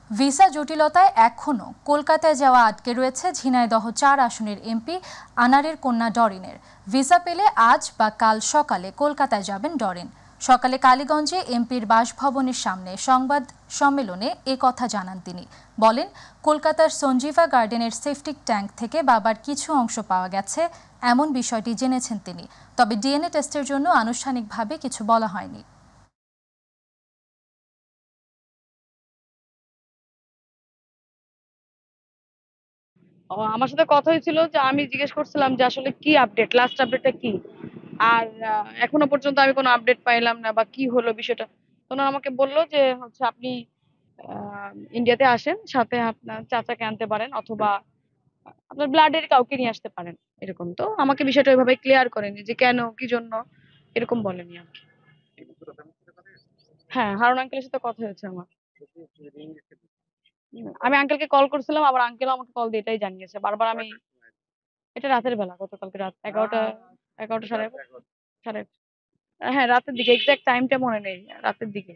Visa জটিলতায় এখনও কলকাতায় যাওয়া আটকে রয়েছে ঝিনাইদহ ৪ আসনের এমপি আনারের কন্যা ডরিনের। ভিসা পেলে আজ বা কাল সকালে কলকাতায় যাবেন ডরিন। সকালে কালীগঞ্জে এমপির বাসভবনের সামনে সংবাদ সম্মেলনে কথা জানান তিনি। বলেন, কলকাতার সঞ্জীভা গার্ডেনের সেফটিক ট্যাঙ্ক থেকে বাবার কিছু অংশ পাওয়া গেছে, এমন বিষয়টি জেনেছেন তিনি। তবে ডিএনএ টেস্টের জন্য আনুষ্ঠানিকভাবে কিছু বলা হয়নি। আমার সাথে কথা হয়েছিল যে আমি জিজ্ঞেস করছিলাম যে আসলে কি আপডেট, লাস্ট আপডেটটা কি। আর এখনো পর্যন্ত আমি কোনো আপডেট পাইলাম না বা কি হলো বিষয়টা। তো ওনারা আমাকে বললো যে হচ্ছে আপনি ইন্ডিয়াতে আসেন, সাথে আপনার চাচাকে আনতে পারেন অথবা আপনার ব্লাডের কাউকে নিয়ে আসতে পারেন। এরকম তো আমাকে বিষয়টা ওইভাবে ক্লিয়ার করেনি যে কেন কি জন্য, এরকম বলেনি আর কি। হ্যাঁ, হারুন আঙ্কেলের সাথে কথা হয়েছে আমার। আমি আঙ্কেলকে কল করছিলাম, আবার আঙ্কেল আমাকে কল দিয়ে এটাই জানিয়েছে বারবার। আমি এটা রাতের বেলা, গতকালকে রাত 11টা, 11টা সাড়ে সাড়ে হ্যাঁ রাতের দিকে, এক্সাক্ট টাইমটা মনে নেই, রাতের দিকে।